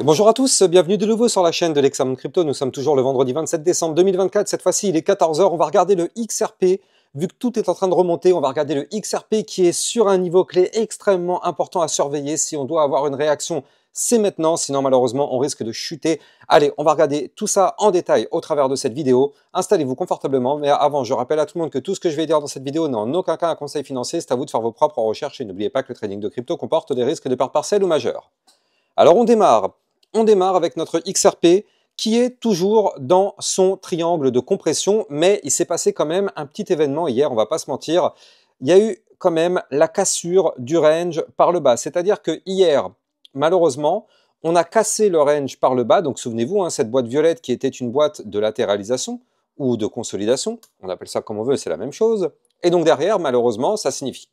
Bonjour à tous, bienvenue de nouveau sur la chaîne de l'Examen Crypto. Nous sommes toujours le vendredi 27 décembre 2024. Cette fois-ci, il est 14 h. On va regarder le XRP. Vu que tout est en train de remonter, on va regarder le XRP qui est sur un niveau clé extrêmement important à surveiller. Si on doit avoir une réaction, c'est maintenant. Sinon, malheureusement, on risque de chuter. Allez, on va regarder tout ça en détail au travers de cette vidéo. Installez-vous confortablement. Mais avant, je rappelle à tout le monde que tout ce que je vais dire dans cette vidéo n'est en aucun cas un conseil financier. C'est à vous de faire vos propres recherches. Et n'oubliez pas que le trading de crypto comporte des risques de pertes partielles ou majeures. Alors, on démarre. On démarre avec notre XRP qui est toujours dans son triangle de compression, mais il s'est passé quand même un petit événement hier, on va pas se mentir. Il y a eu quand même la cassure du range par le bas. C'est-à-dire que hier, malheureusement, on a cassé le range par le bas. Donc souvenez-vous, hein, cette boîte violette qui était une boîte de latéralisation ou de consolidation, on appelle ça comme on veut, c'est la même chose. Et donc derrière, malheureusement, ça signifie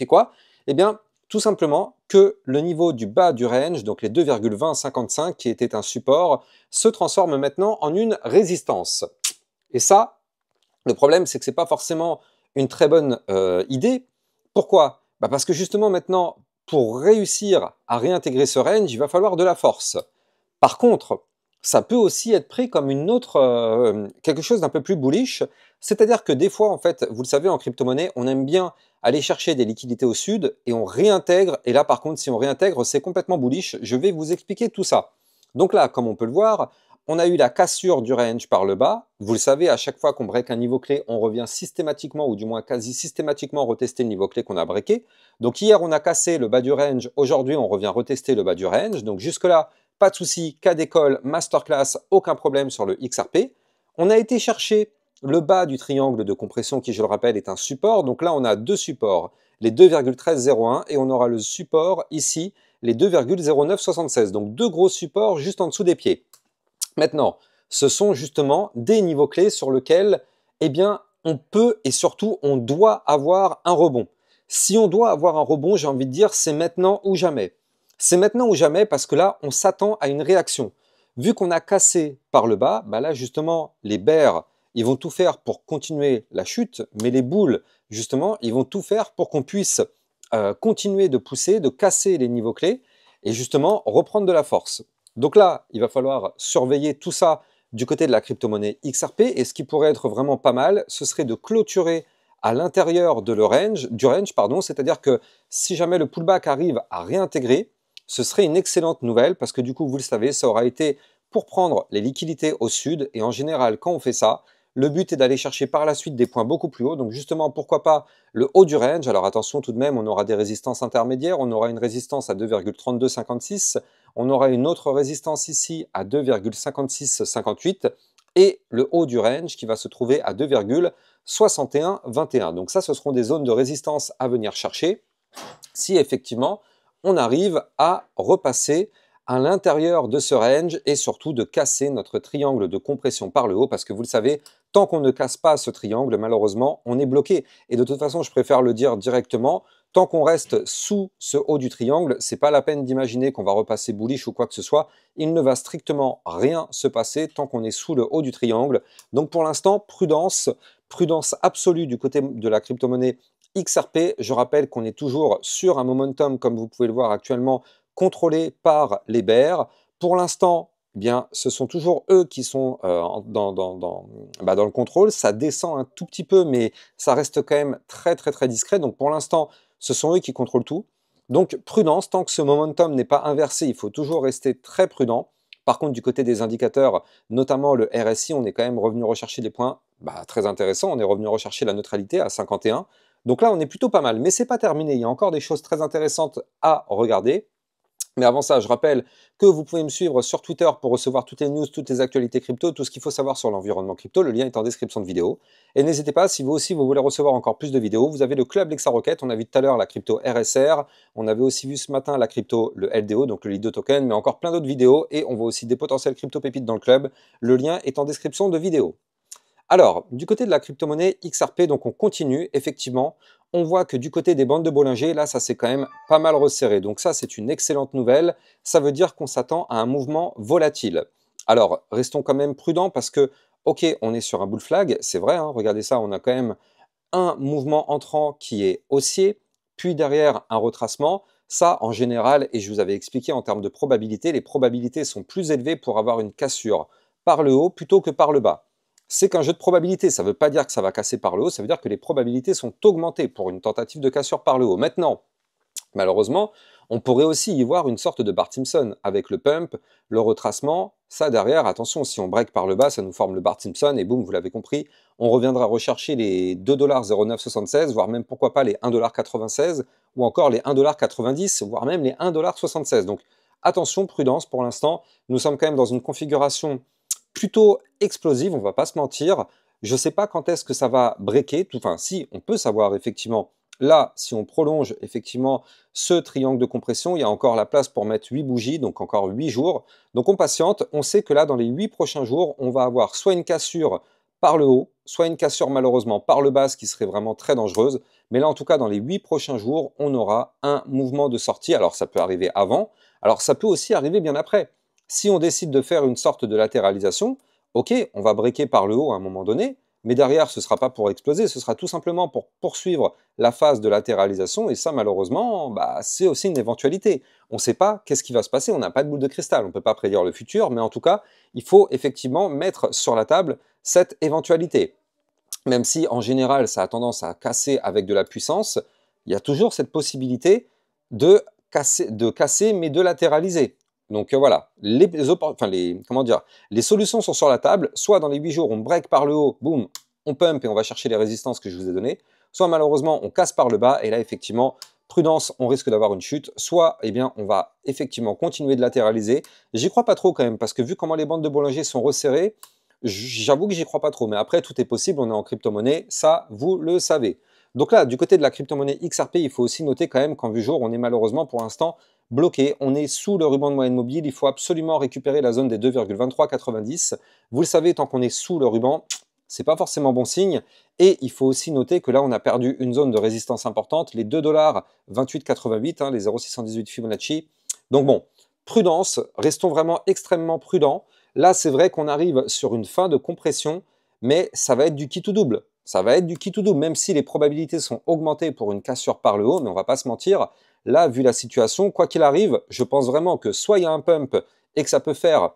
quoi? Eh bien, tout simplement que le niveau du bas du range, donc les 2,2055 qui était un support, se transforme maintenant en une résistance. Et ça, le problème, c'est que ce n'est pas forcément une très bonne idée. Pourquoi? Parce que justement maintenant, pour réussir à réintégrer ce range, il va falloir de la force. Par contre, ça peut aussi être pris comme une autre, quelque chose d'un peu plus bullish. C'est-à-dire que des fois, en fait, vous le savez, en crypto-monnaie, on aime bien aller chercher des liquidités au sud et on réintègre. Et là, par contre, si on réintègre, c'est complètement bullish. Je vais vous expliquer tout ça. Donc là, comme on peut le voir, on a eu la cassure du range par le bas. Vous le savez, à chaque fois qu'on break un niveau clé, on revient systématiquement, ou du moins quasi systématiquement, retester le niveau clé qu'on a breaké. Donc hier, on a cassé le bas du range. Aujourd'hui, on revient retester le bas du range. Donc jusque-là, pas de souci, cas d'école, masterclass, aucun problème sur le XRP. On a été chercher le bas du triangle de compression qui, je le rappelle, est un support. Donc là, on a deux supports, les 2,1301 et on aura le support ici, les 2,0976. Donc deux gros supports juste en dessous des pieds. Maintenant, ce sont justement des niveaux clés sur lesquels, eh bien, on peut et surtout, on doit avoir un rebond. Si on doit avoir un rebond, j'ai envie de dire, c'est maintenant ou jamais. C'est maintenant ou jamais parce que là, on s'attend à une réaction. Vu qu'on a cassé par le bas, là, justement, les bears, ils vont tout faire pour continuer la chute, mais les bulls, justement, ils vont tout faire pour qu'on puisse continuer de pousser, de casser les niveaux clés et justement reprendre de la force. Donc là, il va falloir surveiller tout ça du côté de la crypto-monnaie XRP et ce qui pourrait être vraiment pas mal, ce serait de clôturer à l'intérieur du range, c'est-à-dire que si jamais le pullback arrive à réintégrer, ce serait une excellente nouvelle parce que du coup, vous le savez, ça aura été pour prendre les liquidités au sud et en général, quand on fait ça, le but est d'aller chercher par la suite des points beaucoup plus hauts. Donc justement, pourquoi pas le haut du range. Alors attention tout de même, on aura des résistances intermédiaires. On aura une résistance à 2,3256. On aura une autre résistance ici à 2,5658. Et le haut du range qui va se trouver à 2,6121. Donc ça, ce seront des zones de résistance à venir chercher si effectivement on arrive à repasser à l'intérieur de ce range et surtout de casser notre triangle de compression par le haut parce que vous le savez, tant qu'on ne casse pas ce triangle, malheureusement, on est bloqué. Et de toute façon, je préfère le dire directement, tant qu'on reste sous ce haut du triangle, c'est pas la peine d'imaginer qu'on va repasser bullish ou quoi que ce soit. Il ne va strictement rien se passer tant qu'on est sous le haut du triangle. Donc pour l'instant, prudence, prudence absolue du côté de la crypto-monnaie XRP. Je rappelle qu'on est toujours sur un momentum, comme vous pouvez le voir actuellement, contrôlé par les bears. Pour l'instant, eh bien, ce sont toujours eux qui sont dans le contrôle. Ça descend un tout petit peu, mais ça reste quand même très très très discret. Donc pour l'instant, ce sont eux qui contrôlent tout. Donc prudence, tant que ce momentum n'est pas inversé, il faut toujours rester très prudent. Par contre, du côté des indicateurs, notamment le RSI, on est quand même revenu rechercher des points très intéressants. On est revenu rechercher la neutralité à 51. Donc là, on est plutôt pas mal. Mais ce n'est pas terminé. Il y a encore des choses très intéressantes à regarder. Mais avant ça, je rappelle que vous pouvez me suivre sur Twitter pour recevoir toutes les news, toutes les actualités crypto, tout ce qu'il faut savoir sur l'environnement crypto. Le lien est en description de vidéo. Et n'hésitez pas, si vous aussi vous voulez recevoir encore plus de vidéos, vous avez le club Lexa Rocket. On a vu tout à l'heure la crypto RSR. On avait aussi vu ce matin la crypto, le LDO, donc le Lido Token, mais encore plein d'autres vidéos. Et on voit aussi des potentiels crypto pépites dans le club. Le lien est en description de vidéo. Alors, du côté de la crypto-monnaie XRP, donc on continue, effectivement, on voit que du côté des bandes de Bollinger, là, ça s'est quand même pas mal resserré. Donc ça, c'est une excellente nouvelle. Ça veut dire qu'on s'attend à un mouvement volatile. Alors, restons quand même prudents parce que ok, on est sur un bull flag, c'est vrai, hein, regardez ça, on a quand même un mouvement entrant qui est haussier, puis derrière un retracement. Ça, en général, et je vous avais expliqué en termes de probabilité, les probabilités sont plus élevées pour avoir une cassure par le haut plutôt que par le bas. C'est qu'un jeu de probabilité, ça ne veut pas dire que ça va casser par le haut, ça veut dire que les probabilités sont augmentées pour une tentative de cassure par le haut. Maintenant, malheureusement, on pourrait aussi y voir une sorte de Bart Simpson avec le pump, le retracement. Ça derrière, attention, si on break par le bas, ça nous forme le Bart Simpson et boum, vous l'avez compris, on reviendra rechercher les 2,0976 $, voire même pourquoi pas les 1,96 $, ou encore les 1,90 $, voire même les 1,76 $. Donc attention, prudence pour l'instant. Nous sommes quand même dans une configuration plutôt explosive, on va pas se mentir. Je ne sais pas quand est-ce que ça va breaker, enfin si, on peut savoir effectivement. Là, si on prolonge effectivement ce triangle de compression, il y a encore la place pour mettre 8 bougies, donc encore 8 jours. Donc on patiente, on sait que là, dans les 8 prochains jours, on va avoir soit une cassure par le haut, soit une cassure malheureusement par le bas, ce qui serait vraiment très dangereuse. Mais là, en tout cas, dans les 8 prochains jours, on aura un mouvement de sortie. Alors ça peut arriver avant, alors ça peut aussi arriver bien après. Si on décide de faire une sorte de latéralisation, ok, on va breaker par le haut à un moment donné, mais derrière, ce ne sera pas pour exploser, ce sera tout simplement pour poursuivre la phase de latéralisation, et ça, malheureusement, bah, c'est aussi une éventualité. On ne sait pas qu'est-ce qui va se passer, on n'a pas de boule de cristal, on ne peut pas prédire le futur, mais en tout cas, il faut effectivement mettre sur la table cette éventualité. Même si, en général, ça a tendance à casser avec de la puissance, il y a toujours cette possibilité de casser mais de latéraliser. Donc voilà, comment dire, les solutions sont sur la table. Soit dans les 8 jours, on break par le haut, boum, on pump et on va chercher les résistances que je vous ai données. Soit malheureusement, on casse par le bas et là, effectivement, prudence, on risque d'avoir une chute. Soit, eh bien, on va effectivement continuer de latéraliser. J'y crois pas trop quand même, parce que vu comment les bandes de Bollinger sont resserrées, j'avoue que j'y crois pas trop. Mais après, tout est possible, on est en crypto-monnaie, ça, vous le savez. Donc là, du côté de la crypto-monnaie XRP, il faut aussi noter quand même qu'en vue jour, on est malheureusement pour l'instant bloqué. On est sous le ruban de moyenne mobile. Il faut absolument récupérer la zone des 2,2390. Vous le savez, tant qu'on est sous le ruban, c'est pas forcément bon signe. Et il faut aussi noter que là, on a perdu une zone de résistance importante, les 2,2888 $, hein, les 0,618 Fibonacci. Donc bon, prudence, restons vraiment extrêmement prudents. Là, c'est vrai qu'on arrive sur une fin de compression, mais ça va être du qui tout double. Ça va être du qui tout double, même si les probabilités sont augmentées pour une cassure par le haut, mais on va pas se mentir. Là, vu la situation, quoi qu'il arrive, je pense vraiment que soit il y a un pump et que ça peut faire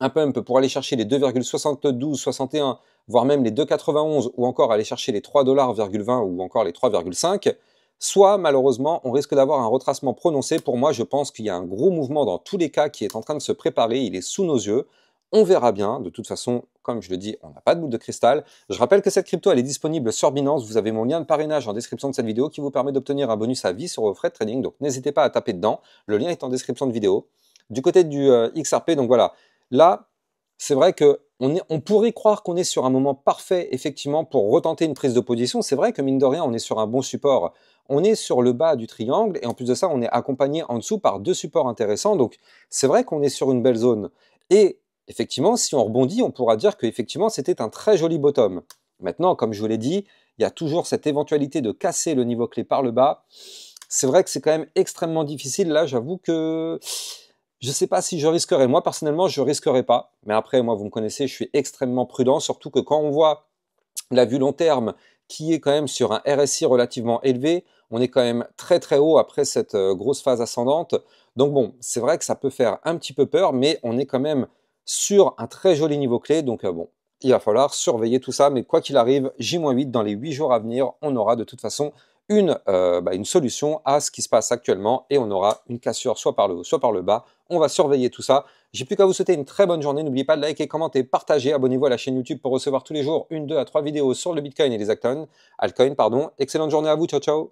un pump pour aller chercher les 2,7261, voire même les 2,91, ou encore aller chercher les 3,20 $, ou encore les 3,5, soit malheureusement on risque d'avoir un retracement prononcé. Pour moi, je pense qu'il y a un gros mouvement dans tous les cas qui est en train de se préparer, il est sous nos yeux. On verra bien, de toute façon, comme je le dis, on n'a pas de boule de cristal. Je rappelle que cette crypto, elle est disponible sur Binance. Vous avez mon lien de parrainage en description de cette vidéo qui vous permet d'obtenir un bonus à vie sur vos frais de trading. Donc n'hésitez pas à taper dedans. Le lien est en description de vidéo. Du côté du XRP, donc voilà. Là, c'est vrai que on pourrait croire qu'on est sur un moment parfait, effectivement, pour retenter une prise de position. C'est vrai que, mine de rien, on est sur un bon support. On est sur le bas du triangle, et en plus de ça, on est accompagné en dessous par deux supports intéressants. Donc, c'est vrai qu'on est sur une belle zone. Et effectivement, si on rebondit, on pourra dire qu'effectivement, c'était un très joli bottom. Maintenant, comme je vous l'ai dit, il y a toujours cette éventualité de casser le niveau clé par le bas. C'est vrai que c'est quand même extrêmement difficile. Là, j'avoue que je ne sais pas si je risquerais. Moi, personnellement, je ne risquerais pas. Mais après, moi, vous me connaissez, je suis extrêmement prudent, surtout que quand on voit la vue long terme qui est quand même sur un RSI relativement élevé, on est quand même très très haut après cette grosse phase ascendante. Donc bon, c'est vrai que ça peut faire un petit peu peur, mais on est quand même sur un très joli niveau clé. Donc bon, il va falloir surveiller tout ça. Mais quoi qu'il arrive, J-8, dans les 8 jours à venir, on aura de toute façon une solution à ce qui se passe actuellement et on aura une cassure soit par le haut, soit par le bas. On va surveiller tout ça. J'ai plus qu'à vous souhaiter une très bonne journée. N'oubliez pas de liker, commenter, partager. Abonnez-vous à la chaîne YouTube pour recevoir tous les jours 1, 2 à 3 vidéos sur le Bitcoin et les altcoins. Excellente journée à vous. Ciao, ciao.